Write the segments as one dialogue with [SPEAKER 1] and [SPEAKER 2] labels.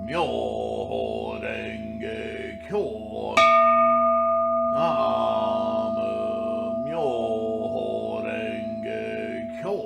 [SPEAKER 1] Myoho Renge Kyo. Namu Myoho Renge Kyo.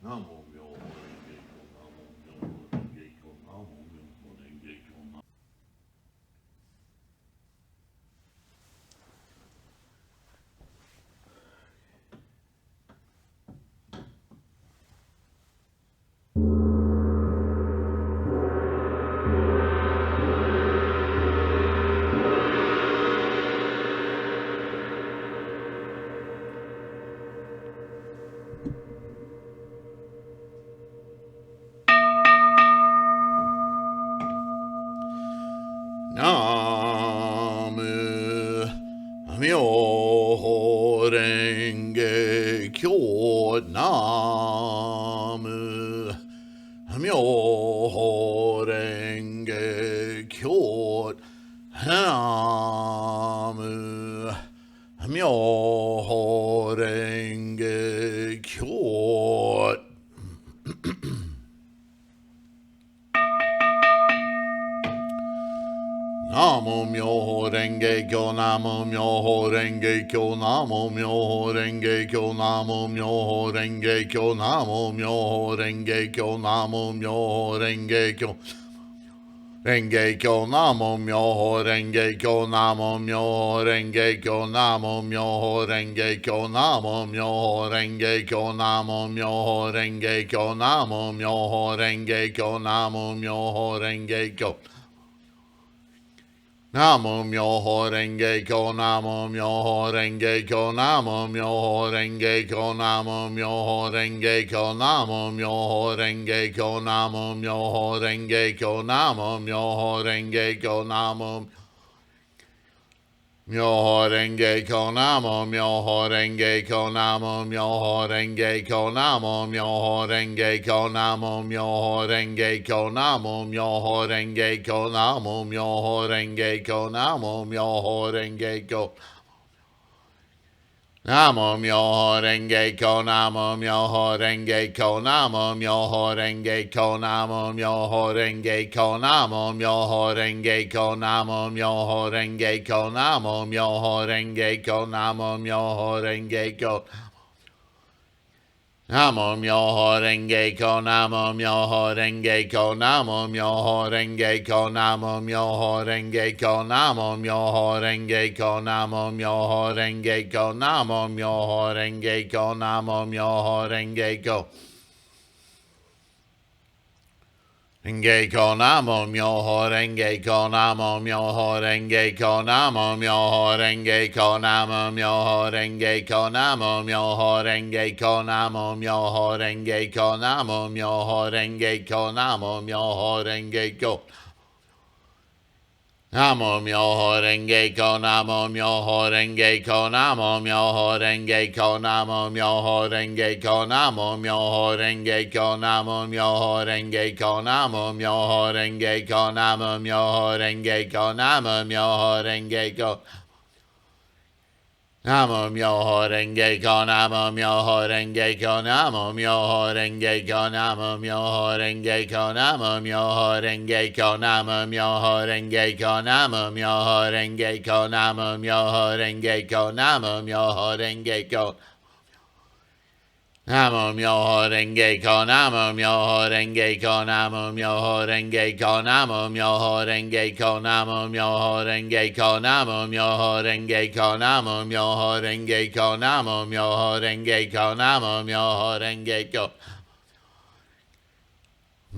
[SPEAKER 1] Namu Myoho Renge Kyo. Namu Myoho Renge Kyo. Namu Myoho Renge Kyo. Namo Myoho Renge Kyo, Namo Myoho Renge Kyo, Namo Myoho Renge Kyo, Namo Myoho Renge Kyo, Namo Myoho Renge Kyo, Namo Myoho Renge Kyo. Renge Kyo, Namo Myoho Renge Kyo, Namo Myoho Renge Kyo, Namo Myoho Renge Kyo, Namo Myoho Renge Kyo, Namo Myoho Renge Kyo, Namo Myoho Renge Kyo, Namo Myoho Renge Kyo. Namo Myoho Renge Kyo, Namo Myoho Renge Kyo, Namo Myoho Renge Kyo, Namo Myoho Renge Kyo, Namo Myoho Renge Kyo, Namo Myoho Renge Kyo, Namo Myoho Renge Kyo, Namo Myoho Renge Kyo, Namo Myoho Renge Kyo, Namo Myoho Renge Kyo, Namo Myoho Renge Kyo, Namo Myoho Renge Kyo, Namo Myoho Renge Kyo, Namo Myoho Renge Kyo, Namo Myoho Renge Kyo. Namo Myoho Renge Kyo, Namo Myoho Renge Kyo, Namo Myoho Renge Kyo, Namo Myoho Renge Kyo, Namo Myoho Renge Kyo, Namo Myoho Renge Kyo, Namo Myoho Renge Kyo, Namo Myoho Renge Kyo. Namo Myoho Renge Kyo, Namo Myoho Renge Kyo, Namo Myoho Renge Kyo, Namo Myoho Renge Kyo, Namo Myoho Renge Kyo, Namo Myoho Renge Kyo, Namo Myoho Renge Kyo, Namo Myoho Renge Kyo. Renge Kyo, Namo Myoho Renge Kyo, Namo Myoho Renge Kyo, Namo Myoho Renge Kyo, Namo Myoho Renge Kyo, Namo Myoho Renge Kyo, Namo Myoho Renge Kyo, Namo Myoho Renge Kyo, Namo Myoho Renge Kyo. Namo Myoho Renge Kyo, Namo Myoho Renge Kyo, Namo Myoho Renge Kyo, Namo Myoho Renge Kyo, Namo Myoho Renge Kyo, Namo Myoho Renge Kyo, Namo Myoho Renge Kyo, Namo Myoho Renge Kyo, Namo Myoho Renge Kyo. Namo Myoho Renge Kyo, Namo Myoho Renge Kyo, Namo Myoho Renge Kyo, Namo Myoho Renge Kyo, Namo Myoho Renge Kyo, Namo Myoho Renge Kyo, Namo Myoho Renge Kyo, Namo Myoho Renge Kyo, Namo Myoho Renge Kyo. Namo Myoho Renge Kyo, Namo Myoho Renge Kyo, Namo Myoho Renge Kyo, Namo Myoho Renge Kyo, Namo Myoho Renge Kyo, Namo Myoho Renge Kyo, Namo Myoho Renge Kyo, Namo Myoho Renge Kyo, Namo Myoho Renge Kyo.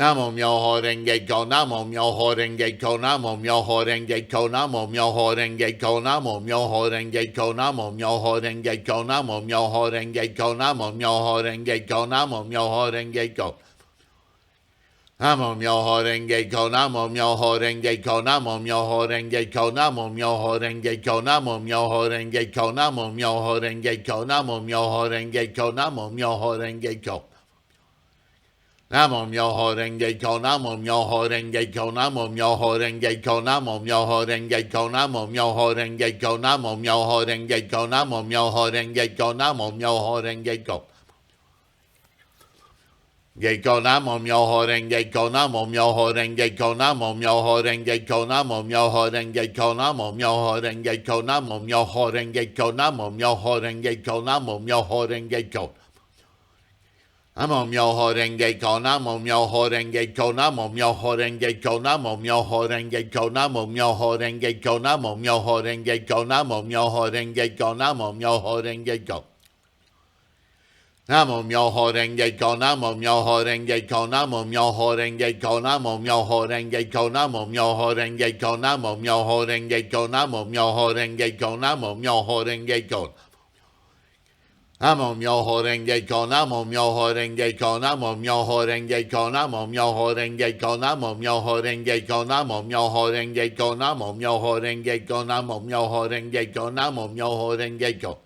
[SPEAKER 1] Nam mô Myo Ho Renge Kyo, Nam mô Myo Ho Renge Kyo, Nam mô Myo Ho Renge Kyo, Nam mô Myo Ho Renge Kyo, Nam mô Myo Ho Renge Kyo, Nam mô Myo Ho Renge Kyo, Nam mô Myo Ho Renge Kyo, Nam mô Myo Ho Renge Kyo, Nam mô Myo Ho Renge Kyo. Nam mô Myo Ho Renge Kyo, Nam mô Myo Ho Renge Kyo, Nam mô Myo Ho Renge Kyo, Nam mô Myo Ho Renge Kyo, Nam mô Myo Ho Renge Kyo, Nam mô Myo Ho Renge Kyo, Nam mô Myo Ho Renge Kyo, Nam mô Myo Ho Renge Kyo. Nam mô Myo Ho Renge Kyo, Nam mô Myo Ho Renge Kyo, Nam mô Myo Ho Renge Kyo, Nam mô Myo Ho Renge Kyo, Nam mô Myo Ho Renge Kyo, Nam mô Myo Ho Renge Kyo, Nam mô Myo Ho Renge Kyo, Nam mô Myo Ho Renge Kyo. Ge Kyo, Nam mô Myo Ho Renge Kyo, Nam mô Myo Ho Renge Kyo, Nam mô Myo Ho Renge Kyo, Nam mô Myo Ho Renge Kyo, Nam mô Myo Ho Renge Kyo, Nam mô Myo Ho Renge Kyo, Nam mô Myo Ho Renge Kyo, Nam mô Myo Ho Renge Kyo. Nam mô Myo Ho Renge Kyo, Nam mô Myo Ho Renge Kyo, Nam mô Myo Ho Renge Kyo, Nam mô Myo Ho Renge Kyo, Nam mô Myo Ho Renge Kyo, Nam mô Myo Ho Renge Kyo, Nam mô Myo Ho Renge Kyo, Nam mô Myo Ho Renge Kyo. Nam mô Myo Ho Renge Kyo, Nam mô Myo Ho Renge Kyo, Nam mô Myo Ho Renge Kyo, Nam mô Myo Ho Renge Kyo, Nam mô Myo Ho Renge Kyo, Nam mô Myo Ho Renge Kyo, Nam mô Myo Ho Renge Kyo, Nam mô Myo Ho Renge Kyo. Nam mô Myo Ho Renge Kyo, Nam mô Myo Ho Renge Kyo, Nam mô Myo Ho Renge Kyo, Nam mô Myo Ho Renge Kyo, Nam mô Myo Ho Renge Kyo, Nam mô Myo Ho Renge Kyo, Nam mô Myo Ho Renge Kyo, Nam mô Myo Ho Renge Kyo, Nam mô Myo Ho Renge Kyo.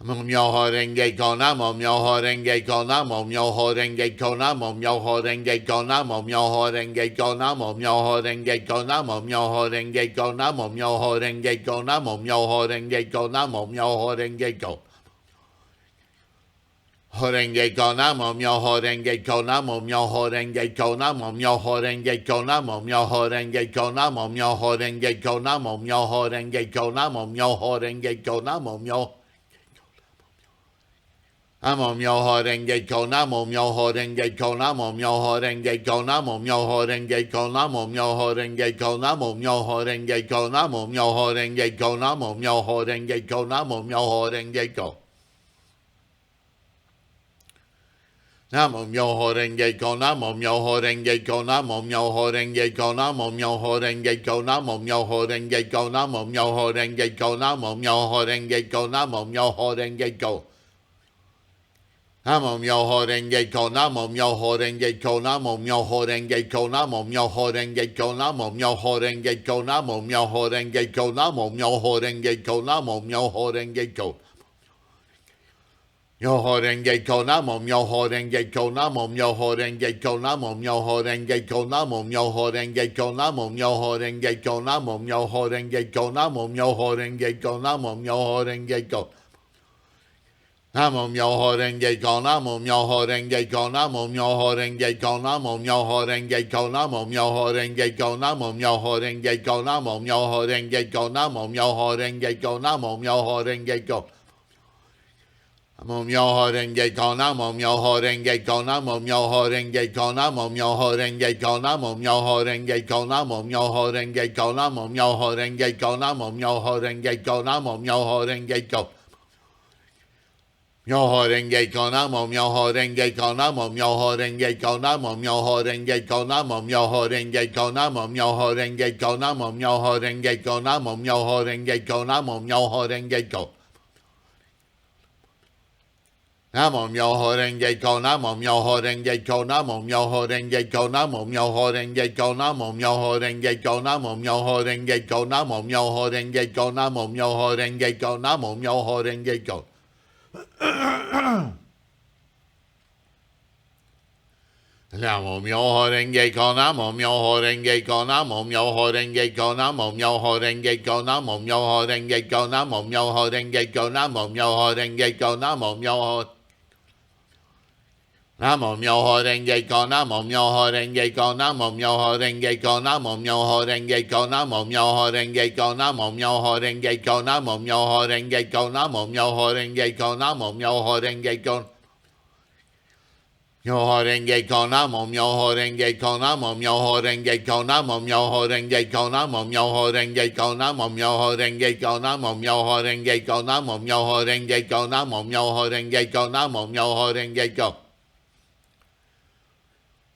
[SPEAKER 1] Nam mô Myo Ho Renge Kyo, Nam mô Myo Ho Renge Kyo, Nam mô Myo Ho Renge Kyo, Nam mô Myo Ho Renge Kyo, Nam mô Myo Ho Renge Kyo, Nam mô Myo Ho Renge Kyo, Nam mô Myo Ho Renge Kyo, Nam mô Myo Ho Renge Kyo, Nam mô Myo Ho Renge Kyo, Nam mô Myo Ho Renge Kyo. Ho Renge Kyo, Nam mô Myo Ho Renge Kyo, Nam mô Myo Ho Renge Kyo, Nam mô Myo Ho Renge Kyo, Nam mô Myo Ho Renge Kyo, Nam mô Myo Ho Renge Kyo, Nam mô Myo Ho Renge Kyo, Nam mô Myo Ho Renge Kyo, Nam mô Myo Nam mô Myo Ho Renge Kyo, Nam mô Myo Ho Renge Kyo, Nam mô Myo Ho Renge Kyo, Nam mô Myo Ho Renge Kyo, Nam mô Myo Ho Renge Kyo, Nam mô Myo Ho Renge Kyo, Nam mô Myo Ho Renge Kyo, Nam mô Myo Ho Renge Kyo, Nam mô Myo Ho Renge Kyo. Nam mô Myo Ho Renge Kyo, Nam mô Myo Ho Renge Kyo, Nam mô Myo Ho Renge Kyo, Nam mô Myo Ho Renge Kyo, Nam mô Myo Ho Renge Kyo, Nam mô Myo Ho Renge Kyo, Nam mô Myo Ho Renge Kyo, Nam mô Myo Ho Renge Kyo. Nam mô Myo Ho Renge Kyo, Nam mô Myo Ho Renge Kyo, Nam mô Myo Ho Renge Kyo, Nam mô Myo Ho Renge Kyo, Nam mô Myo Ho Renge Kyo, Nam mô Myo Ho Renge Kyo, Nam mô Myo Ho Renge Kyo, Nam mô Myo Ho Renge Kyo. Myo Ho Renge Kyo, Nam mô Myo Ho Renge Kyo, Nam mô Myo Ho Renge Kyo, Nam mô Myo Ho Renge Kyo, Nam mô Myo Ho Renge Kyo, Nam mô Myo Ho Renge Kyo, Nam mô Myo Ho Renge Kyo, Nam mô Myo Ho Renge Kyo, Nam mô Myo Ho Renge Kyo. Nam mô Myo Ho Renge Kyo, Nam mô Myo Ho Renge Kyo, Nam mô Myo Ho Renge Kyo, Nam mô Myo Ho Renge Kyo, Nam mô Myo Ho Renge Kyo, Nam mô Myo Ho Renge Kyo, Nam mô Myo Ho Renge Kyo, Nam mô Myo Ho Renge Kyo, Nam mô Myo Ho Renge Kyo. Nam mô Myo Ho Renge Kyo, Nam mô Myo Ho Renge Kyo, Nam mô Myo Ho Renge Kyo, Nam mô Myo Ho Renge Kyo, Nam mô Myo Ho Renge Kyo, Nam mô Myo Ho Renge Kyo, Nam mô Myo Ho Renge Kyo, Nam mô Myo Ho Renge Kyo, Nam mô Myo Ho Renge Kyo. Myo Ho Renge Kyo, Nam mô Myo Ho Renge Kyo, Nam mô Myo Ho Renge Kyo, Nam mô Myo Ho Renge Kyo, Nam mô Myo Ho Renge Kyo, Nam mô Myo Ho Renge Kyo, Nam mô Myo Ho Renge Kyo, Nam mô Myo Ho Renge Kyo, Nam mô Myo Ho Renge Kyo. Nam mô Myo Ho Renge Kyo, Nam mô Myo Ho Renge Kyo, Nam mô Myo Ho Renge Kyo, Nam mô Myo Ho Renge Kyo, Nam mô Myo Ho Renge Kyo, Nam mô Myo Ho Renge Kyo, Nam mô Myo Ho Renge Kyo, Nam mô Myo Ho Renge Kyo, Nam mô Myo Ho Renge Kyo. Nam mô Myo Ho Renge Kyo, Nam mô Myo Ho Renge Kyo, Nam mô Myo Ho Renge Kyo, Nam mô Myo Ho Renge Kyo, Nam mô Myo Ho Renge Kyo, Nam mô Myo Ho Renge Kyo, Nam mô Myo Ho Renge Kyo, Nam mô Myo Ho Nam mô Myo Ho Renge Kyo, Nam mô Myo Ho Renge Kyo, Nam mô Myo Ho Renge Kyo, Nam mô Myo Ho Renge Kyo, Nam mô Myo Ho Renge Kyo, Nam mô Myo Ho Renge Kyo, Nam mô Myo Ho Renge Kyo, Nam mô Myo Ho Renge Kyo, Nam mô Myo Ho Renge Kyo. Myo Ho Renge Kyo, Nam mô Myo Ho Renge Kyo, Nam mô Myo Ho Renge Kyo, Nam mô Myo Ho Renge Kyo, Nam mô Myo Ho Renge Kyo, Nam mô Myo Ho Renge Kyo, Nam mô Myo Ho Renge Kyo, Nam mô Myo Ho Renge Kyo, Nam mô Myo Ho Renge Kyo, Nam mô Myo Ho Renge Kyo.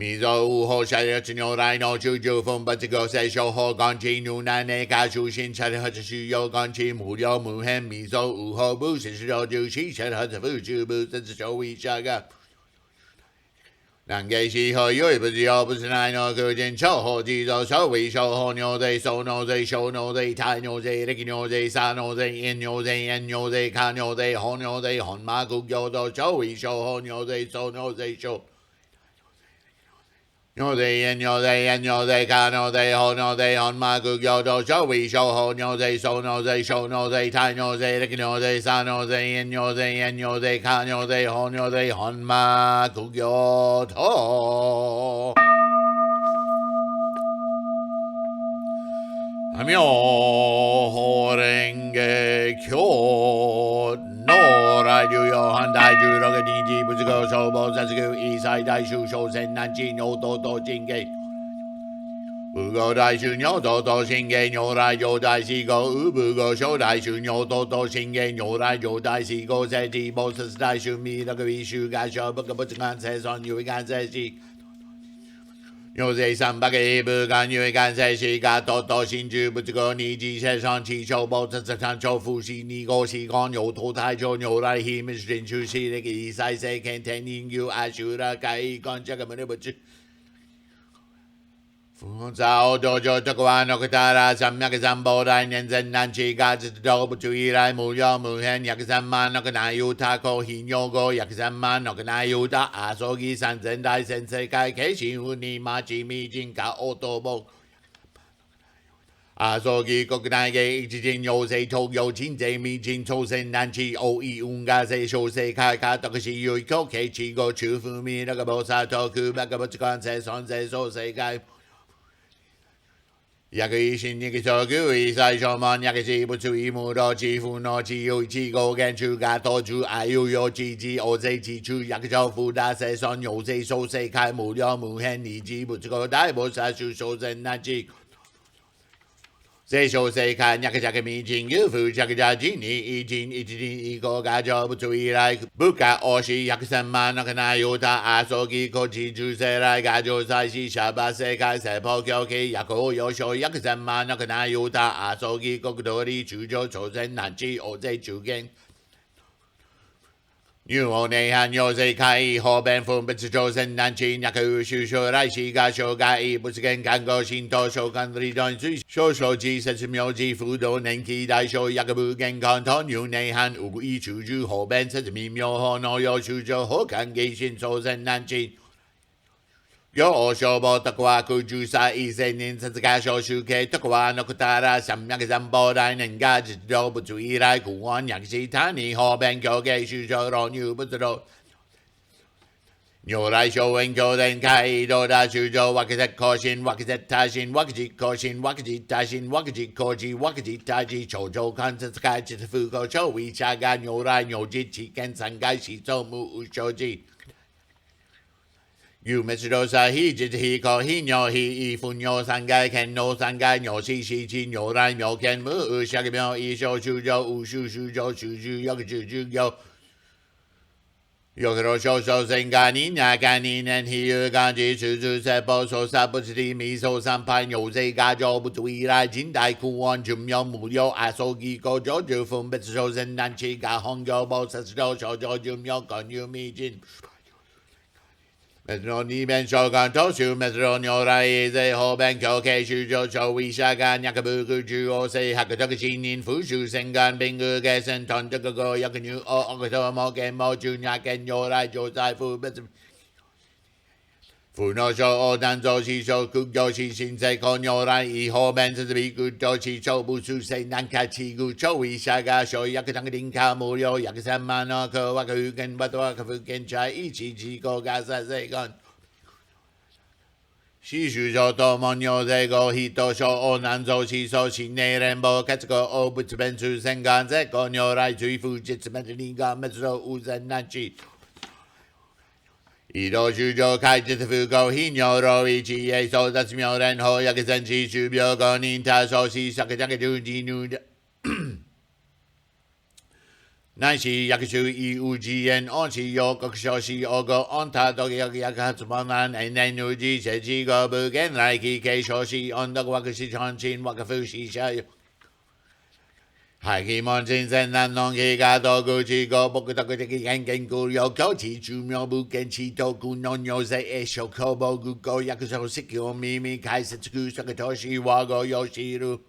[SPEAKER 1] みぞうほしゃれち如来の中十分抜行聖書法願地如来年下修心者八修行願地無量無辺みぞうほ不死十十七者八不十不節小一下が南下西和有不自由不是奈の空間超法地蔵小為小法牛罪受牛罪小牛罪大牛罪力牛罪殺牛罪陰牛罪炎牛罪下牛罪法牛罪本馬苦行道小為小法牛罪受牛罪小牛罪炎牛罪炎牛罪下牛罪法牛罪本馬苦行道小為小法牛罪受牛罪小牛罪大牛罪力牛罪殺牛罪炎牛罪炎牛罪下牛罪法牛罪本馬苦行道妙法蓮華経如来流用汉大十六个地基不是个受报三十九一塞大树受身南极牛多多心给不够大树牛多多心给牛来就大西个不够受大树牛多多心给牛来就大西个在地波斯大树米那个必须该说不可不只看才算有干在西牛在三百个不干有干在西个多多心知不这个你几身上气球包这上球呼吸你个西光牛头太久牛来he们人出西那个一塞塞看天你有爱修了该干这个没得不知佛早多久这个玩那个大啦三百个三宝来年真难起个只都不注意来无有无限一个三万那个哪有他可现有个一个三万那个哪有他啊所以三真大神世界开心无你妈吉米金卡奥多梦啊所以国内嘅一天有谁偷有钱在面前抽身难起偶一五个谁手谁开卡那个是有一口开起个出乎面那个菩萨头去那个不知干谁算谁手谁开一个一心一个所求一塞上门一个是不出一目到几乎那只有几个跟出个多出爱有几只我在几处一个招呼大谁算有谁手谁开无了无限你只不这个大菩萨去受身难起谁说谁看一个这个面前有福这个家境你一天一个家就不注意来不干二十一个三万那个哪有他啊所以个记住谁来家就在是下巴谁开谁跑跳起一个有小一个三万那个哪有他啊所以个道理就就做成难知我在主见如我内涵有谁开后边分不知做成难知那个是说来是个说个一不是跟看个心头说看里段最说说几十秒几辅导能期待说一个不跟看头有内涵无故一出就后边甚至米秒后脑有出就好看给心做成难知有小宝得qua古主晒一些年甚至个小树开得qua那个大啦三个三宝来人家只都不注意来古玩样式他你后边就给需求让你不知道牛来修文求人开多大需求我给他可信我给他他信我给他可信我给他他信我给他可信我给他他信瞅瞅看这是开始富口手一下个牛来牛鸡起跟三个是周木无手机有没知道啥？he只he call he 牛 he 一副牛三个看牛三个牛七七七牛来牛看木下个苗一手出就五数数就数数有个数数有个罗手手身干你那干你能 he 有干几数数在包手上不是的米手三排牛这个就不注意来近代苦玩就苗木有爱手机个就分不知手身难起个红油包三十多手就苗干有米金。metro ni ben shogun toshu metro nyorai ze ho ben kyoke shujo choi shagan yakabuku ju o se hakutoku shinin fushu sengan bengu gesen tontoku go yakunyu o okuto mo gen mo ju nyaken nyorai josai fu betsu fu no sho o danzo shi sho kugyo shi shinsei ko nyorai i ho ben tsubiku doshi sho busu se nankachi gu choi shaga sho yakutanga dinka muryo yakusanma no ko wakuken bato wakafuken chai ichi chi ko gasa se gon 西数就多么牛这个一多少哦南州西手新内人不看这个哦不这边出生干这个牛来追附这这边的灵感没做无人难去。一多数就开始复购新牛肉一起也收到没有人后一个星期去表个您他熟悉下个这个就进入的。南市役所以無自然恩師有各所使用語恩他時役発問難年々無自設置語無限来期継承使恩德枠使chan親枠風使者よ海基門人生難能期が道具知語僕特的偏見苦慮境地中妙無見地徳の尿性栄養工房具語役所式を耳解説空速投資和語用知る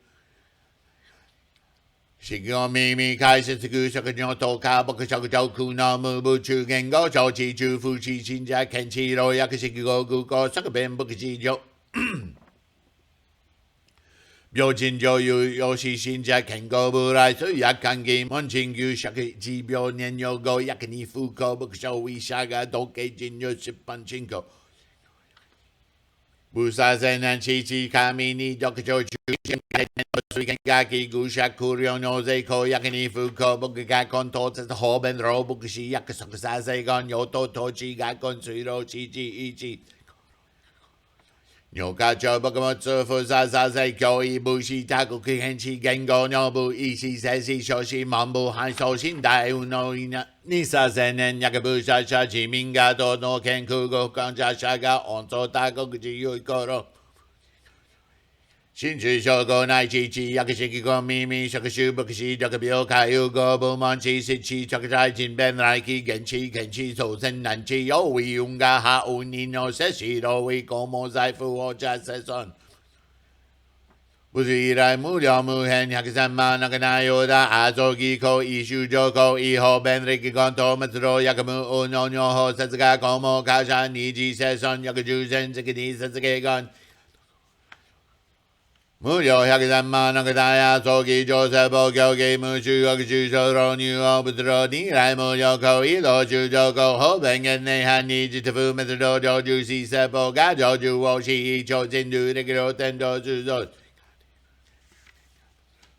[SPEAKER 1] 式を耳解説空速尿とか僕食上空の無部中言語承知中風知信者見知老役式語具語速弁僕事情病人女優有志信者健康部来水薬関係門診牛尺持病年用語役に不幸牧場医者が統計人流出版進行無差別な地域神に読書中心会の水源楽器愚者苦慮の税項役に不幸僕が根当絶方便老牧師約束させが尿と統治が根水路知事一致尿化庁僕も通付させ教育部士他国変地言語尿部医師生死少子文部配送信大運のにさせ年約部者者自民がどの健空語患者者が温存他国自由頃新中小校内地域薬式語耳職種牧師毒病海有語部門知識地直在人弁来期現地祖先難地有為運が下運人の摂取老為公務財富を者生存不是以来無料無変103万なくないようだあぞぎこ医修上皇違法弁歴言と末老薬無運の尿法説が公務会社二次生存薬重戦的に説明言無料103万の方や早期調査暴行ゲーム中国中小老入を物量に来無料行為同中上皇法弁言内反に実不滅老上重視説法が上重をし超人流力量天道中造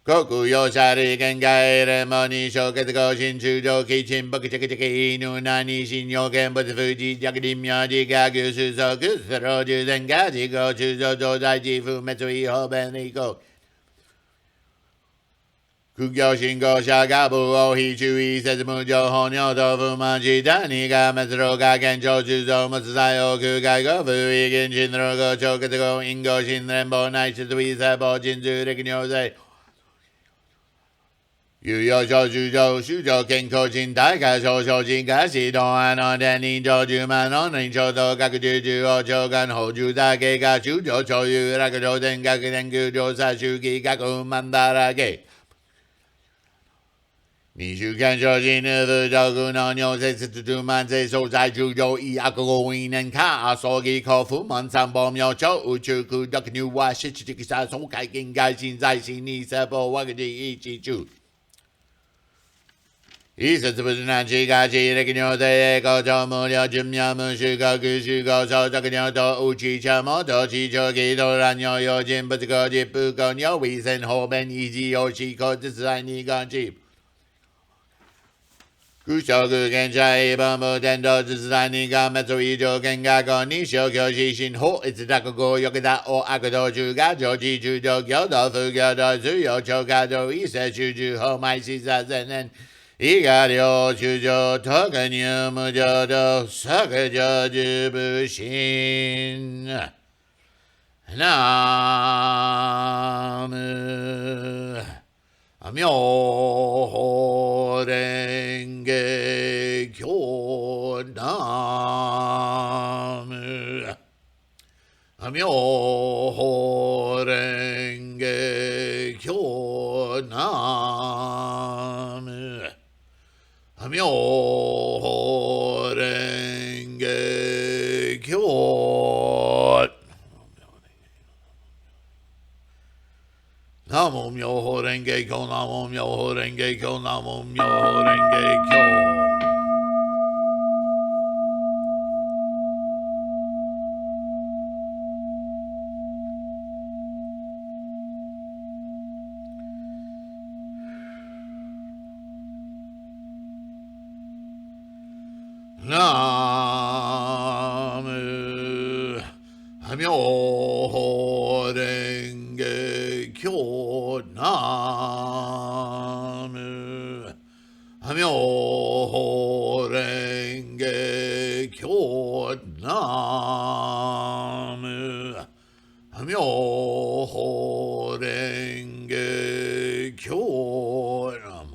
[SPEAKER 1] 国用者利権外連盟に小結合心中上期陳北着的犬なに信用権物不自着林名字学収束スロー重前が自己中上上在自不滅違法弁理行苦行信仰者が部を非注意説無情報尿と不満自他にが滅老が現状中上無作用空海語不意現人老語超結合因果心連邦内出位細胞人重力尿剤有有小主張主張健康人大会小小人が指導案の伝人上10万の人長と学習中を長官補助だけが中上超有楽上天学研究調査周期学問だらけ二週間小人不足の尿説中慢性所在中上医薬語因年間葬儀交付門三本苗長宇宙空毒入は失地的さ総会見外心在心に説法ワクチン一中一説不是難地が地力尿で高潮無料寿命無収穫収穫相続尿とうち茶もと地長期と乱尿用人物個実不可尿微線方便維持用思考実在に感知空食現在本部伝道実在にが滅以上見学校に消去指針法逸脱合欲だを悪道中が常時中上行道不行道水曜超過道異性中中法埋視させ年以下領中上特入無常道削除十部心ナム妙法蓮華経ナム妙法蓮華経ナム妙法蓮華経ナモ妙法蓮華経ナモ妙法蓮華経ナモ妙法蓮華経ナム妙法蓮華経ナム妙 Namyo Renge Kyo Nam Namyo Renge Kyo Nam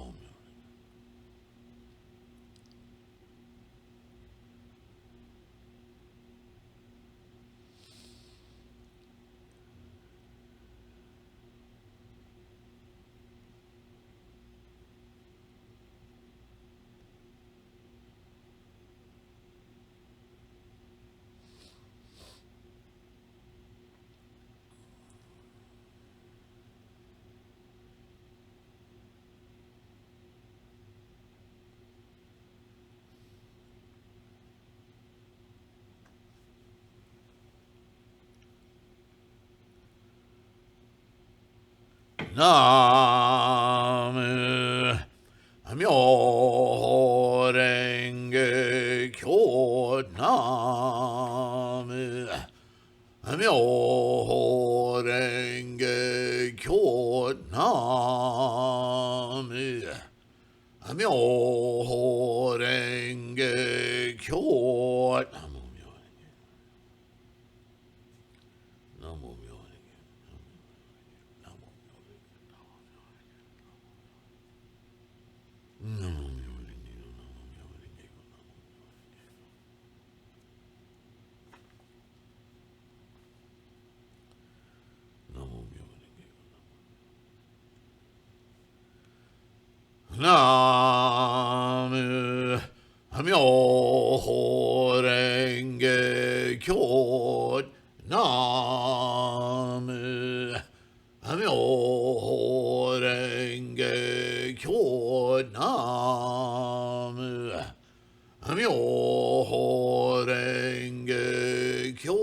[SPEAKER 1] Namyo Renge Kyo Nam Namyo Renge Kyo Nam Namyo Renge Kyo Nam Namyo Renge Kyo Nam Namyo Renge Kyo Nam Namyo Renge Kyo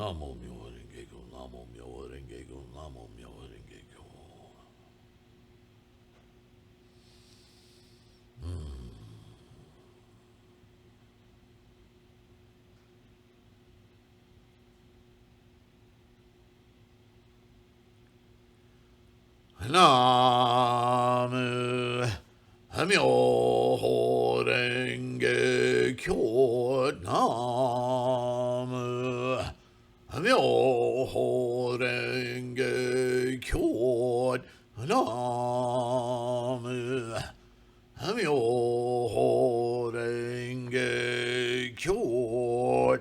[SPEAKER 1] Namo Myo Renge Kyo Namo Myo Renge Kyo Namo Myo Renge Kyo Nam Namyo Renge Kyo Nam Namyo Renge Kyo Nam Namyo Renge Kyo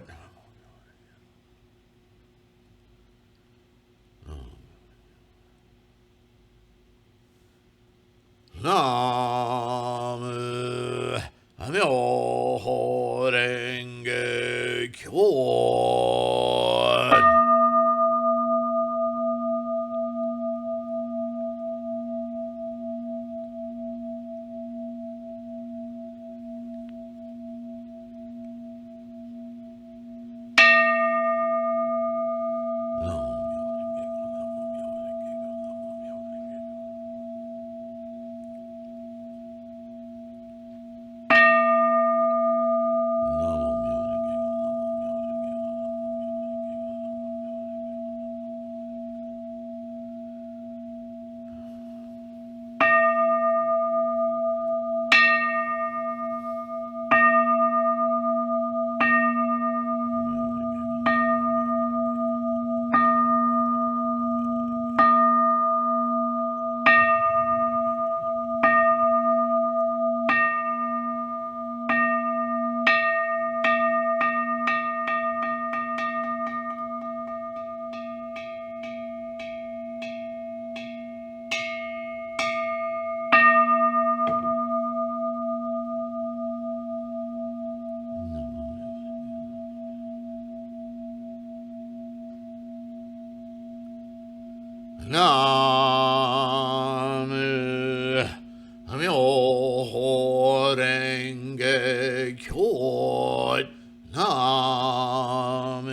[SPEAKER 1] Nam Namyo Renge Kyo Nam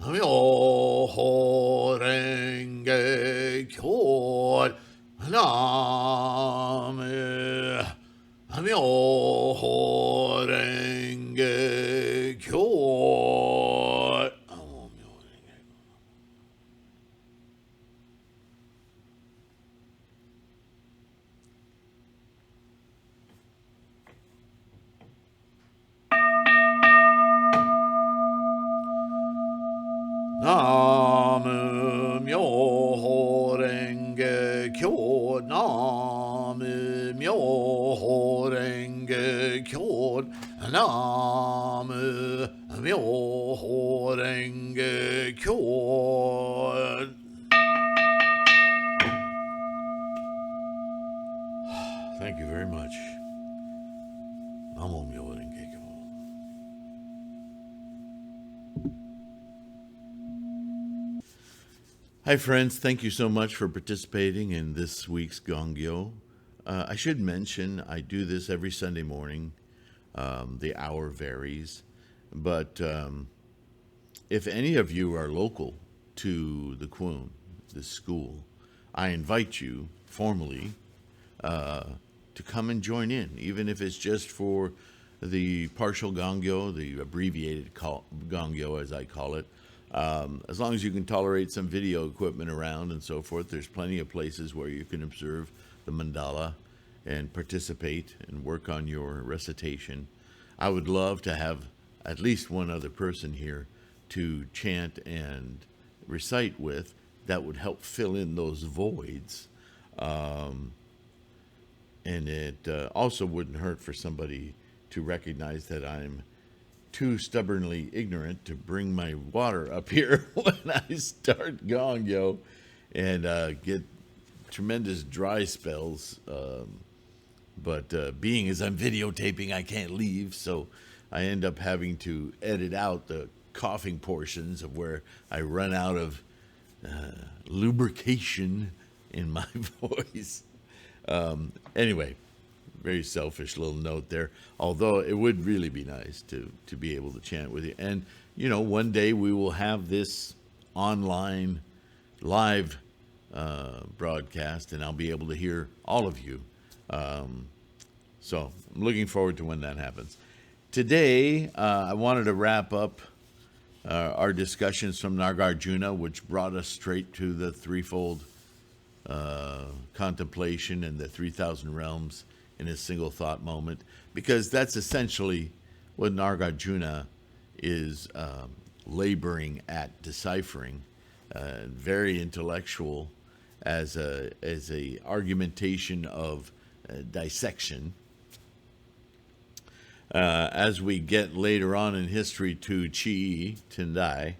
[SPEAKER 1] Namyo Renge Kyo Nam Namyo Renge Kyo Nam Namyo Renge Kyo Namu Myoho Renge Kyo, Namu Myoho Renge Kyo, Namu Myoho Renge Kyo. Thank you very much. Namu Myoho Renge Kyo. Hi friends, thank you so much for participating in this week's Gongyo. I should mention I do this every Sunday morning. The hour varies, but if any of you are local to the Kwun, the school, I invite you formally to come and join in, even if it's just for the partial Gongyo, the abbreviated Gongyo as I call it. As long as you can tolerate some video equipment around and so forth, there's plenty of places where you can observe the mandala and participate and work on your recitation. I would love to have at least one other person here to chant and recite with. That would help fill in those voids. And it also wouldn't hurt for somebody to recognize that I'm too stubbornly ignorant to bring my water up here when I start Gongyo and get tremendous dry spells. But being as I'm videotaping, I can't leave, so I end up having to edit out the coughing portions of where I run out of lubrication in my voice. Anyway, very selfish little note there, although it would really be nice to be able to chant with you. And, you know, one day we will have this online live broadcast, and I'll be able to hear all of you. So I'm looking forward to when that happens. Today, I wanted to wrap up our discussions from Nagarjuna, which brought us straight to the threefold contemplation and the 3,000 realms in a single thought moment, because that's essentially what Nagarjuna is laboring at deciphering. Very intellectual as a argumentation of dissection. As we get later on in history to Chi Tendai,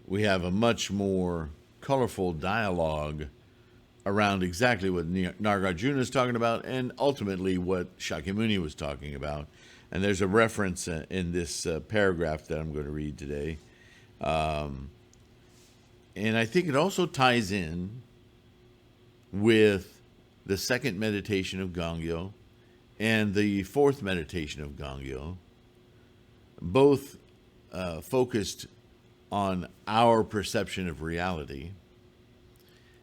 [SPEAKER 1] we have a much more colorful dialogue around exactly what Nagarjuna is talking about and ultimately what Shakyamuni was talking about. And there's a reference in this paragraph that I'm going to read today. And I think it also ties in with the second meditation of Gongyo and the fourth meditation of Gongyo, both focused on our perception of reality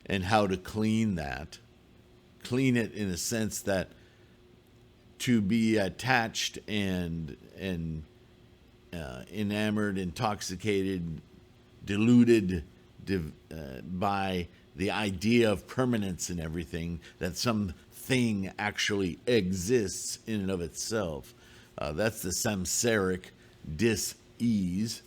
[SPEAKER 1] and how to clean it in a sense that to be attached and enamored, intoxicated, deluded by the idea of permanence in everything, that something actually exists in and of itself. That's the samsaric dis-ease.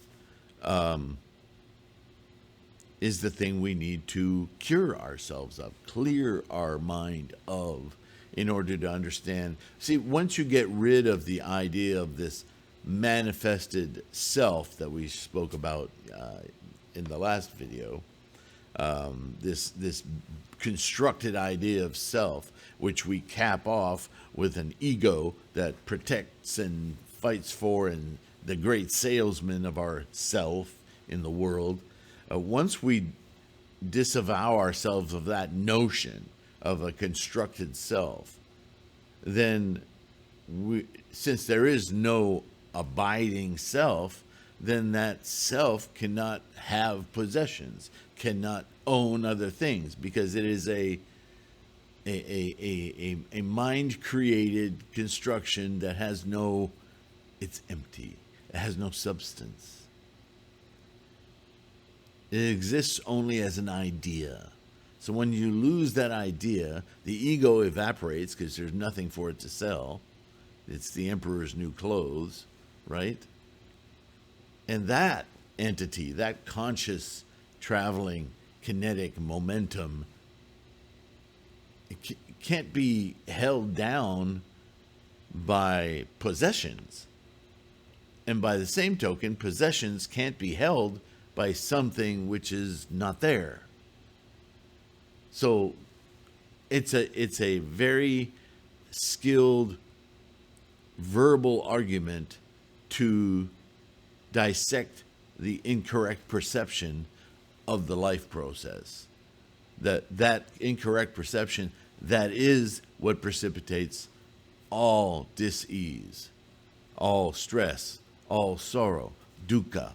[SPEAKER 1] Is the thing we need to cure ourselves of, clear our mind of, in order to understand. See, once you get rid of the idea of this manifested self that we spoke about in the last video, this constructed idea of self, which we cap off with an ego that protects and fights for, and the great salesman of our self in the world. Once we disavow ourselves of that notion of a constructed self, then since there is no abiding self, then that self cannot have possessions, cannot own other things, because it is a mind-created construction that has no, it's empty, it has no substance. It exists only as an idea. So when you lose that idea, the ego evaporates because there's nothing for it to sell. It's the emperor's new clothes, right? And that entity, that conscious traveling kinetic momentum, can't be held down by possessions. And by the same token, possessions can't be held by something which is not there. So it's a very skilled verbal argument to dissect the incorrect perception of the life process. That incorrect perception, that is what precipitates all dis-ease, all stress, all sorrow, dukkha,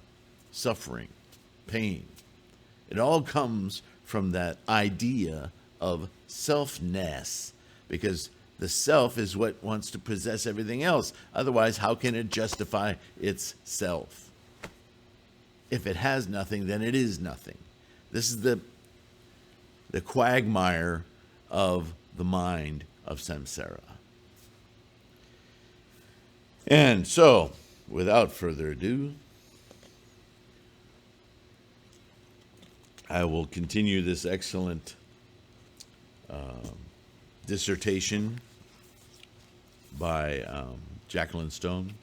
[SPEAKER 1] suffering, pain. It all comes from that idea of selfness, because the self is what wants to possess everything else. Otherwise, how can it justify its self? If it has nothing, then it is nothing. This is the quagmire of the mind of samsara. And so, without further ado, I will continue this excellent dissertation by Jacqueline Stone.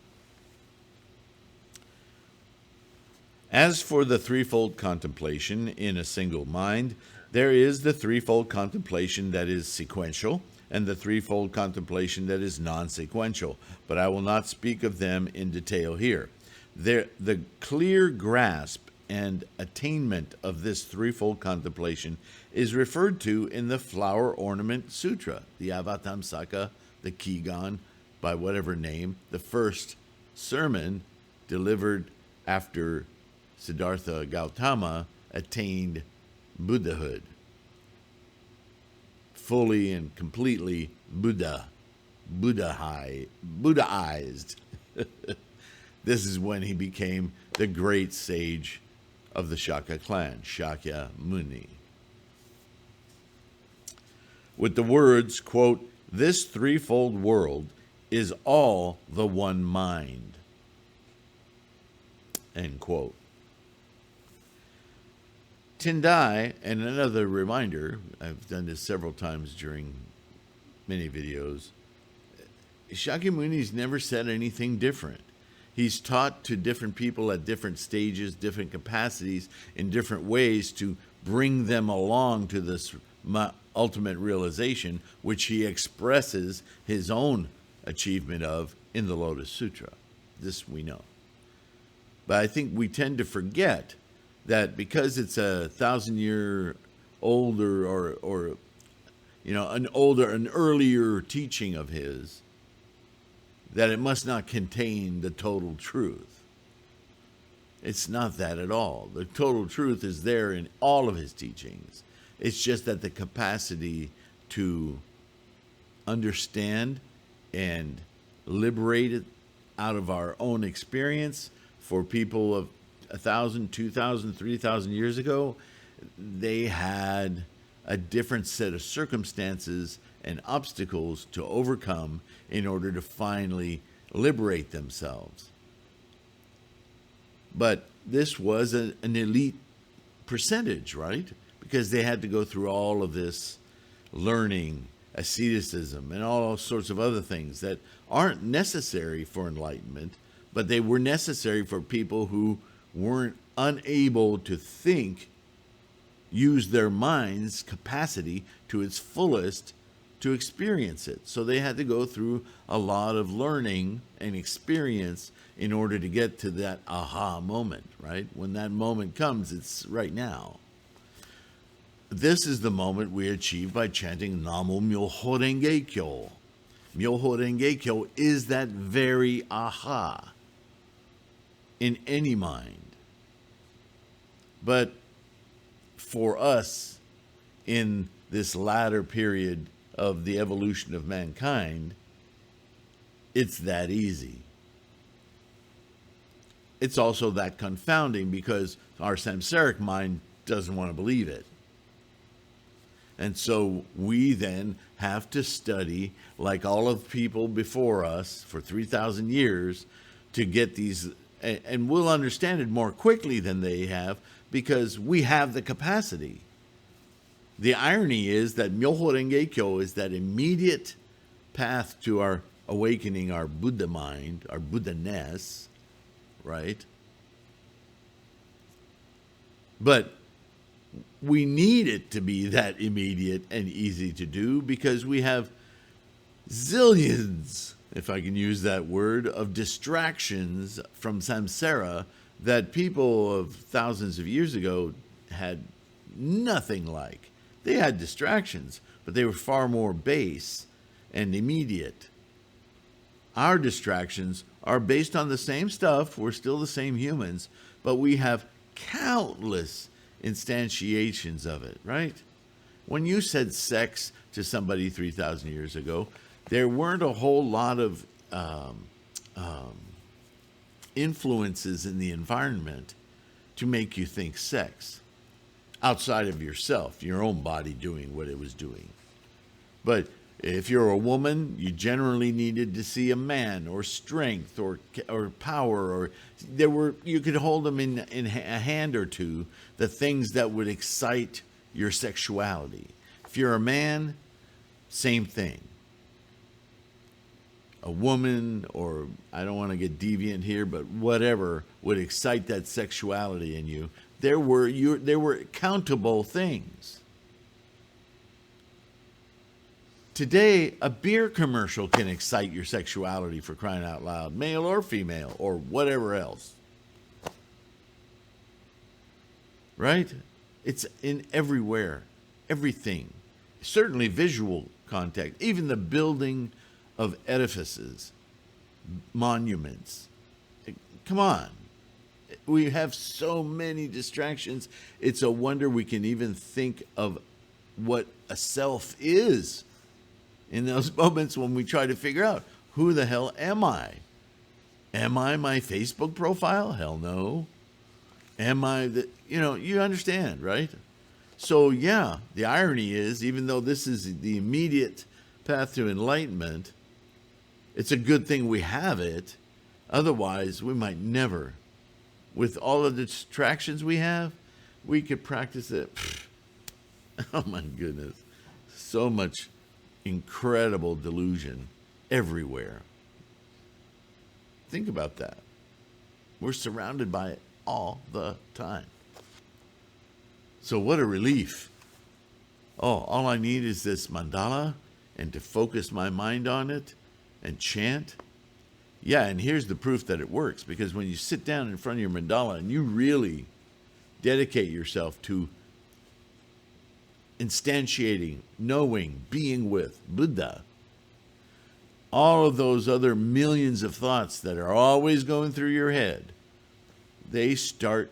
[SPEAKER 1] As for the threefold contemplation in a single mind, there is the threefold contemplation that is sequential, and the threefold contemplation that is non-sequential, but I will not speak of them in detail here. The clear grasp and attainment of this threefold contemplation is referred to in the Flower Ornament Sutra, the Avatamsaka, the Kigan, by whatever name, the first sermon delivered after Siddhartha Gautama attained Buddhahood. Fully and completely Buddhaized. This is when he became the great sage of the Shaka clan, Shakya Muni. With the words, quote, "This threefold world is all the one mind," end quote. Tendai, and another reminder, I've done this several times during many videos, Shakyamuni's never said anything different. He's taught to different people at different stages, different capacities, in different ways to bring them along to this ultimate realization, which he expresses his own achievement of in the Lotus Sutra. This we know. But I think we tend to forget that because it's 1,000-year older or an earlier teaching of his, that it must not contain the total truth. It's not that at all. The total truth is there in all of his teachings. It's just that the capacity to understand and liberate it out of our own experience for people of 1,000, 2,000, 3,000 years ago, they had a different set of circumstances and obstacles to overcome in order to finally liberate themselves. But this was an elite percentage, right? Because they had to go through all of this learning, asceticism, and all sorts of other things that aren't necessary for enlightenment, but they were necessary for people who weren't unable to think, use their mind's capacity to its fullest to experience it. So they had to go through a lot of learning and experience in order to get to that aha moment, right? When that moment comes, it's right now. This is the moment we achieve by chanting Namo Myoho Renge Kyo. Myoho Renge Kyo is that very aha in any mind. But for us, in this latter period of the evolution of mankind, it's that easy. It's also that confounding because our samsaric mind doesn't want to believe it. And so we then have to study, like all of the people before us, for 3,000 years, to get these
[SPEAKER 2] and we'll understand it more quickly than they have because we have the capacity. The irony is that Myoho Renge Kyo is that immediate path to our awakening our Buddha mind, our Buddha-ness, right? But we need it to be that immediate and easy to do because we have zillions, if I can use that word, of distractions from samsara that people of thousands of years ago had nothing like. They had distractions, but they were far more base and immediate. Our distractions are based on the same stuff. We're still the same humans, but we have countless instantiations of it, right? When you said sex to somebody 3,000 years ago, there weren't a whole lot of influences in the environment to make you think sex outside of yourself, your own body doing what it was doing. But if you're a woman, you generally needed to see a man or strength or power, or you could hold them in a hand or two, the things that would excite your sexuality. If you're a man, same thing. A woman, or I don't want to get deviant here, but whatever would excite that sexuality in you. There were countable things. Today, a beer commercial can excite your sexuality, for crying out loud, male or female, or whatever else. Right? It's in everywhere, everything. Certainly visual contact, even the building of edifices, monuments. Come on. We have so many distractions. It's a wonder we can even think of what a self is in those moments when we try to figure out, who the hell am I? Am I my Facebook profile? Hell no. Am I you understand, right? So yeah, the irony is, even though this is the immediate path to enlightenment, it's a good thing we have it. Otherwise, we might never. With all of the distractions we have, we could practice it. Oh my goodness. So much incredible delusion everywhere. Think about that. We're surrounded by it all the time. So what a relief. Oh, all I need is this mandala and to focus my mind on it and chant. Yeah, and here's the proof that it works, because when you sit down in front of your mandala and you really dedicate yourself to instantiating, knowing, being with Buddha, all of those other millions of thoughts that are always going through your head, they start,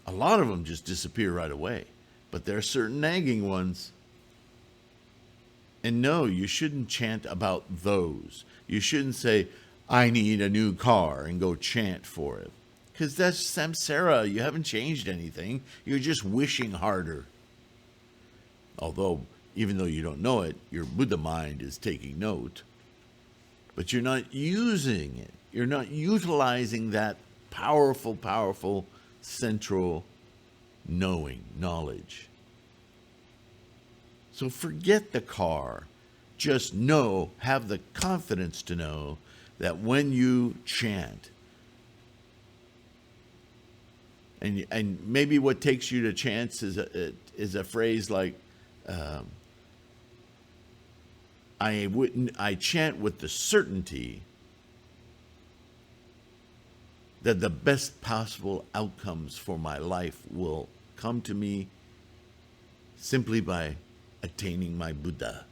[SPEAKER 2] a lot of them just disappear right away. But there are certain nagging ones. And no, you shouldn't chant about those. You shouldn't say, I need a new car, and go chant for it. Because that's samsara. You haven't changed anything. You're just wishing harder. Although, even though you don't know it, your Buddha mind is taking note. But you're not using it. You're not utilizing that powerful, powerful, central knowing, knowledge. So forget the car. Just know, have the confidence to know that when you chant, and maybe what takes you to chant is a phrase like, I chant with the certainty that the best possible outcomes for my life will come to me simply by attaining my Buddha.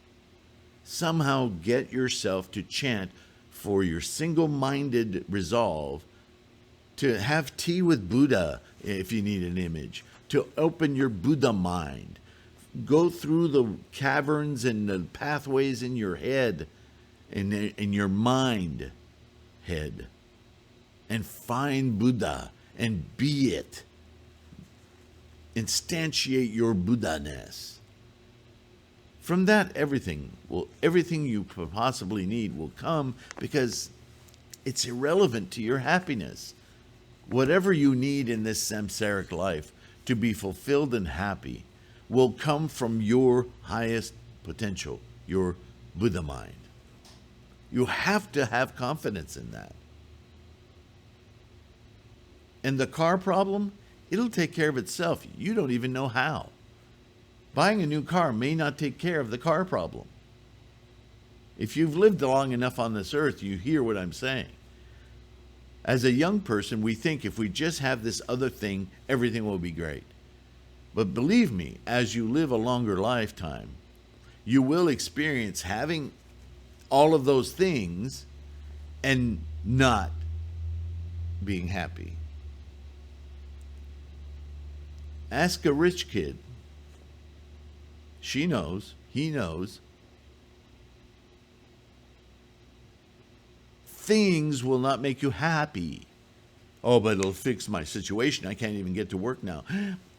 [SPEAKER 2] Somehow get yourself to chant for your single-minded resolve to have tea with Buddha if you need an image, to open your Buddha mind. Go through the caverns and the pathways in your head, in your mind head, and find Buddha and be it. Instantiate your Buddha-ness. From that, everything you possibly need will come, because It's irrelevant to your happiness. Whatever you need in this samsaric life to be fulfilled and happy will come from your highest potential, your Buddha mind. You have to have confidence in that. And the car problem, it'll take care of itself. You don't even know how. Buying a new car may not take care of the car problem. If you've lived long enough on this earth, you hear what I'm saying. As a young person, we think if we just have this other thing, everything will be great. But believe me, as you live a longer lifetime, you will experience having all of those things and not being happy. Ask a rich kid. She knows, he knows. Things will not make you happy. Oh, but it'll fix my situation. I can't even get to work now.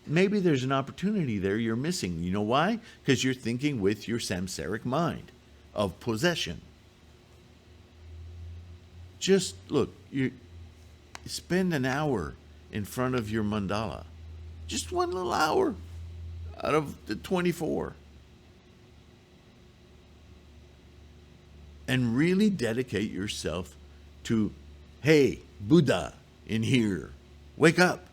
[SPEAKER 2] Maybe there's an opportunity there you're missing. You know why? Because you're thinking with your samsaric mind of possession. Just look, you spend an hour in front of your mandala. Just one little hour out of the 24. And really dedicate yourself to, hey, Buddha in here, wake up.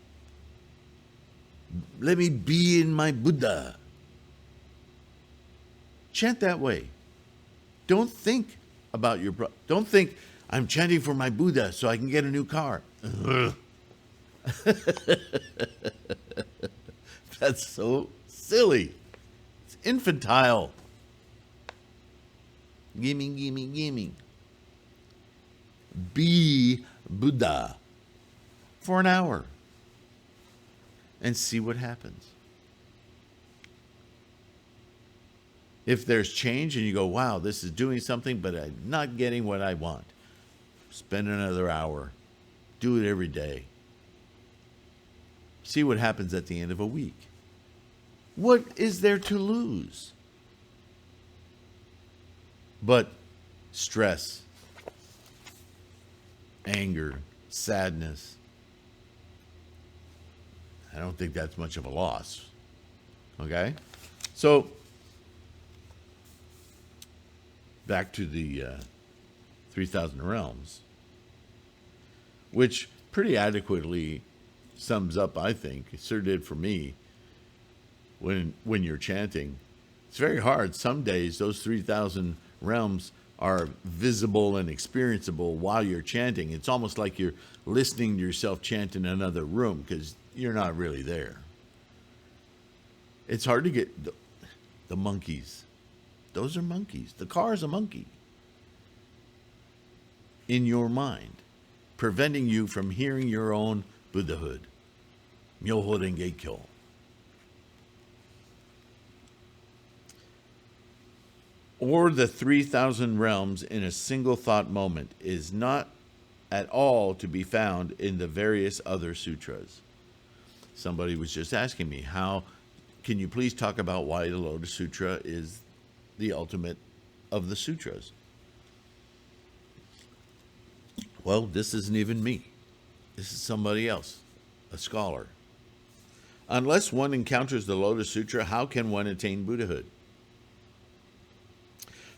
[SPEAKER 2] Let me be in my Buddha. Chant that way. Don't think about your, don't think, I'm chanting for my Buddha so I can get a new car. That's so silly. It's infantile. Gimme, gimme, gimme. Be Buddha for an hour and see what happens. If there's change and you go, wow, this is doing something, but I'm not getting what I want, spend another hour. Do it every day. See what happens at the end of a week. What is there to lose? But stress, anger, sadness. I don't think that's much of a loss. Okay? So, back to the 3,000 Realms, which pretty adequately sums up, I think, it sure did for me, when you're chanting. It's very hard. Some days, those 3,000 realms are visible and experienceable while you're chanting. It's almost like you're listening to yourself chant in another room because you're not really there. It's hard to get the monkeys. Those are monkeys. The car is a monkey in your mind, preventing you from hearing your own Buddhahood. Myoho Renge Kyo. Or the 3,000 realms in a single thought moment is not at all to be found in the various other sutras. Somebody was just asking me, how can you please talk about why the Lotus Sutra is the ultimate of the sutras? Well, this isn't even me. This is somebody else, a scholar. Unless one encounters the Lotus Sutra, how can one attain Buddhahood?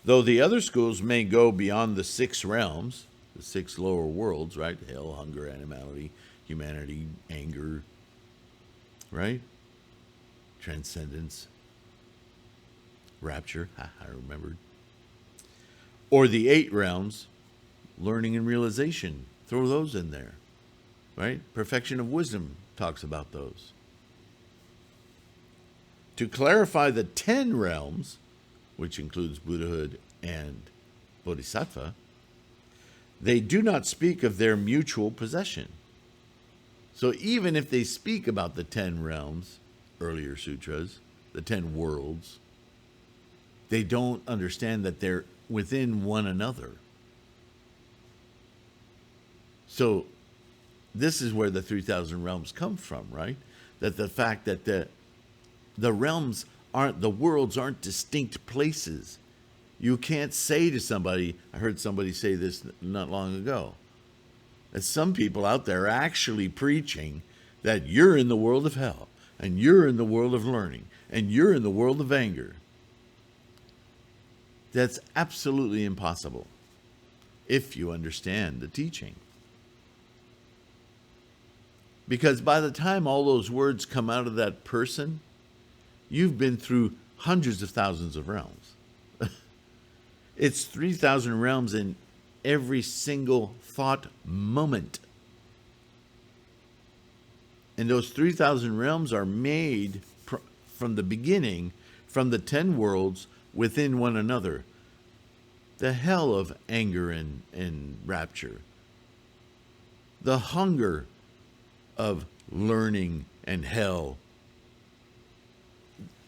[SPEAKER 2] Though the other schools may go beyond the 6 realms, the 6 lower worlds, right? Hell, hunger, animality, humanity, anger, right? Transcendence, rapture, I remembered. Or the 8 realms, learning and realization, throw those in there, right? Perfection of wisdom talks about those. To clarify the 10 realms, which includes Buddhahood and Bodhisattva, they do not speak of their mutual possession. So even if they speak about the 10 realms, earlier sutras, the 10 worlds, they don't understand that they're within one another. So this is where the 3,000 realms come from, right? That the fact that the realms aren't, the worlds aren't distinct places. You can't say to somebody, I heard somebody say this not long ago, that some people out there are actually preaching that you're in the world of hell, and you're in the world of learning, and you're in the world of anger. That's absolutely impossible if you understand the teaching. Because by the time all those words come out of that person, you've been through hundreds of thousands of realms. It's 3,000 realms in every single thought moment. And those 3,000 realms are made from the beginning, from the 10 worlds within one another. The hell of anger and rapture. The hunger of learning and hell.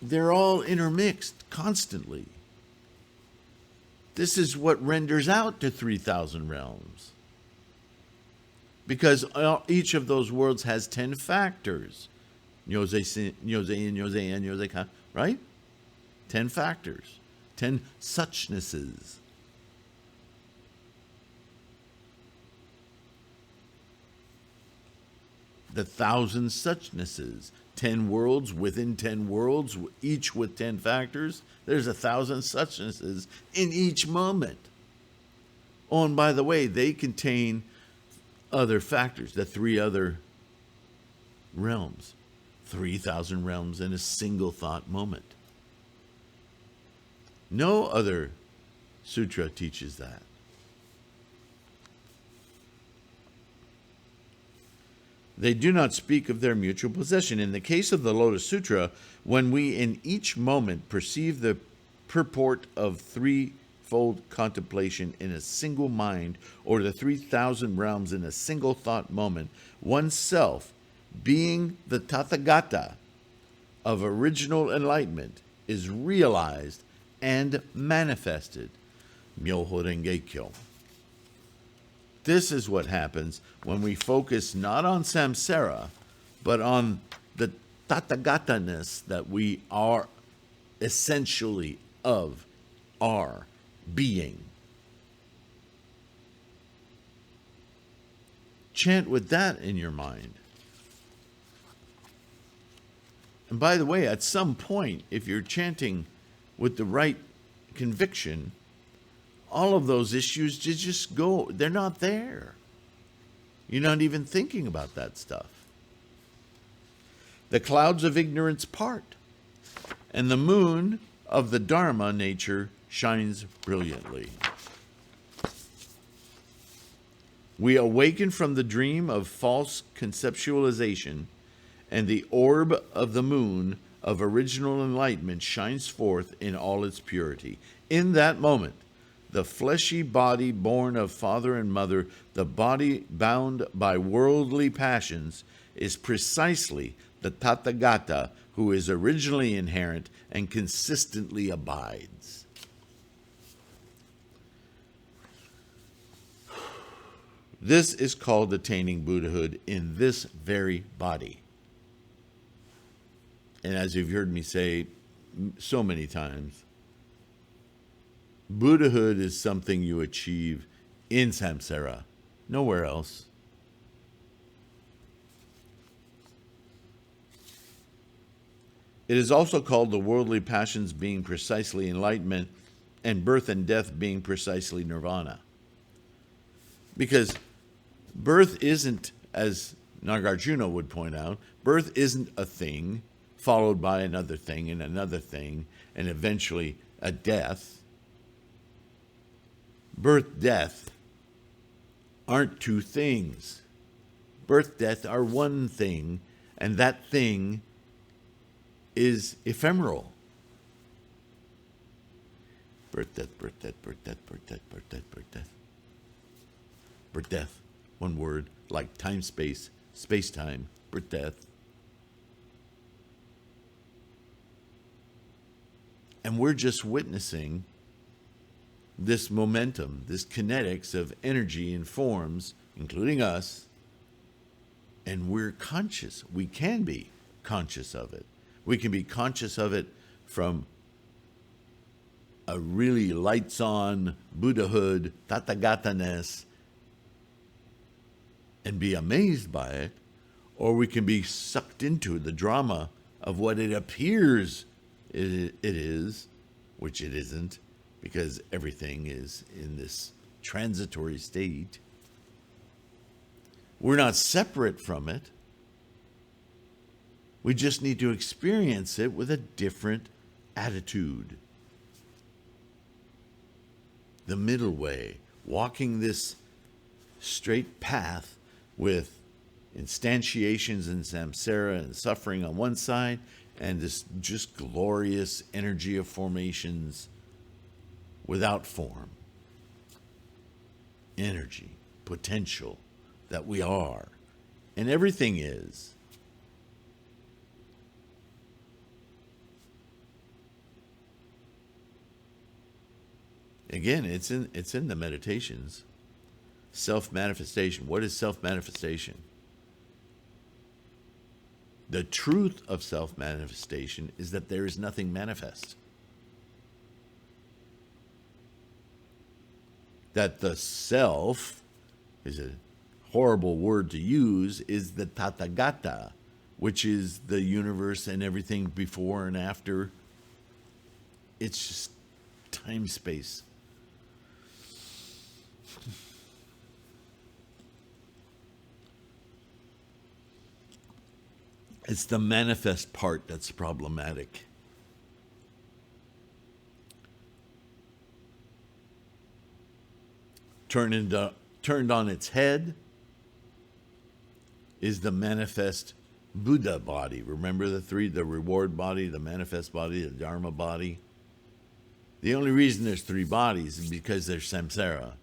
[SPEAKER 2] They're all intermixed constantly. This is what renders out to 3,000 realms. Because each of those worlds has 10 factors. Right? 10 factors. 10 suchnesses. The 1,000 suchnesses. 10 worlds within 10 worlds, each with 10 factors. There's 1,000 suchnesses in each moment. Oh, and by the way, they contain other factors, the 3 other realms. 3,000 realms in a single thought moment. No other sutra teaches that. They do not speak of their mutual possession. In the case of the Lotus Sutra, when we in each moment perceive the purport of threefold contemplation in a single mind, or the 3,000 realms in a single thought moment, oneself, being the Tathagata of original enlightenment, is realized and manifested. Myoho Renge Kyo. This is what happens when we focus not on samsara, but on the tathagata-ness that we are essentially of, are, being. Chant with that in your mind. And by the way, at some point, if you're chanting with the right conviction, all of those issues just go. They're not there. You're not even thinking about that stuff. The clouds of ignorance part, and the moon of the Dharma nature shines brilliantly. We awaken from the dream of false conceptualization, and the orb of the moon of original enlightenment shines forth in all its purity. In that moment, the fleshy body born of father and mother, the body bound by worldly passions, is precisely the Tathagata who is originally inherent and consistently abides. This is called attaining Buddhahood in this very body. And as you've heard me say so many times, Buddhahood is something you achieve in samsara, nowhere else. It is also called the worldly passions being precisely enlightenment and birth and death being precisely nirvana. Because birth isn't, as Nagarjuna would point out, birth isn't a thing followed by another thing and eventually a death. Birth, death aren't two things. Birth, death are one thing, and that thing is ephemeral. Birth, death, birth, death, birth, death, birth, death, birth, death, birth, death. Birth, death, one word, like time, space, space-time, birth, death. And we're just witnessing this momentum, this kinetics of energy and forms, including us, and we're conscious. We can be conscious of it. We can be conscious of it from a really lights-on Buddhahood, Tathagata-ness, and be amazed by it, or we can be sucked into the drama of what it appears it is, which it isn't, because everything is in this transitory state. We're not separate from it. We just need to experience it with a different attitude. The middle way, walking this straight path with instantiations and samsara and suffering on one side, and this just glorious energy of formations without form. Energy, potential that we are, and everything is. Again, it's in the meditations. Self-manifestation. What is self-manifestation? The truth of self-manifestation is that there is nothing manifest. That the self is a horrible word to use, is the Tathagata, which is the universe and everything before and after. It's just time, space. It's the manifest part that's problematic. Turned on its head is the manifest Buddha body. Remember the three, the reward body, the manifest body, the Dharma body. The only reason there's three bodies is because there's samsara.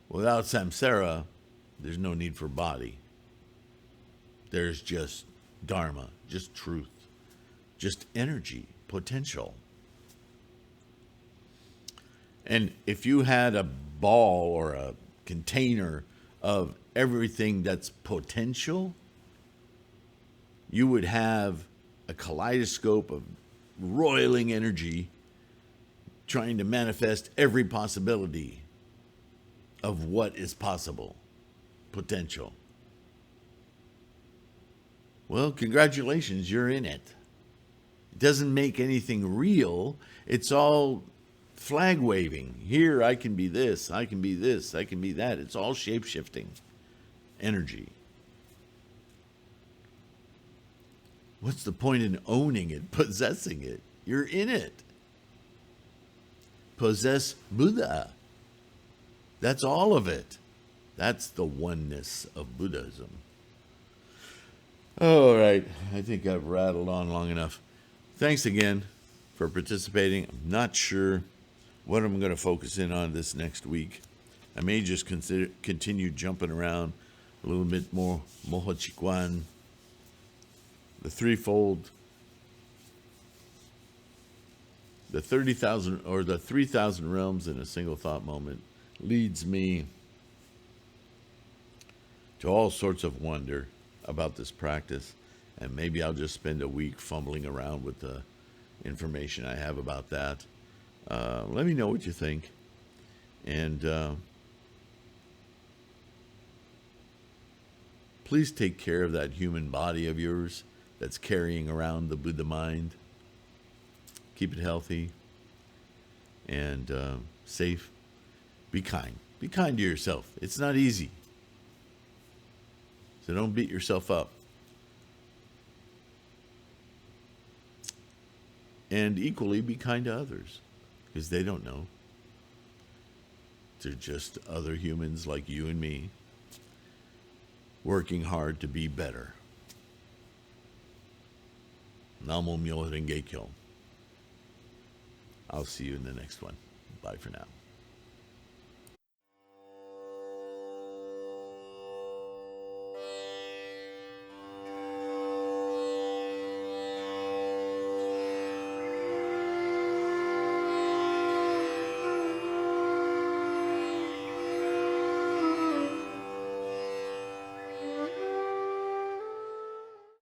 [SPEAKER 2] Without samsara, there's no need for body. There's just Dharma, just truth, just energy, potential. And if you had a ball or a container of everything that's potential, you would have a kaleidoscope of roiling energy trying to manifest every possibility of what is possible, potential. Well, congratulations, you're in it. It doesn't make anything real. It's all flag waving. Here, I can be this, I can be this, I can be that. It's all shape-shifting energy. What's the point in owning it, possessing it? You're in it. Possess Buddha. That's all of it. That's the oneness of Buddhism. All right, I think I've rattled on long enough. Thanks again for participating. I'm not sure what I'm going to focus in on this next week. I may just continue jumping around a little bit more. Moho Chikwan, the Threefold, the 30,000 or the 3,000 realms in a single thought moment leads me to all sorts of wonder about this practice, and maybe I'll just spend a week fumbling around with the information I have about that. Let me know what you think, and please take care of that human body of yours that's carrying around the Buddha mind. Keep it healthy and safe. Be kind. Be kind to yourself. It's not easy. So don't beat yourself up. And equally be kind to others, because they don't know. They're just other humans like you and me, working hard to be better. Namo Myoho Renge Kyo. I'll see you in the next one. Bye for now.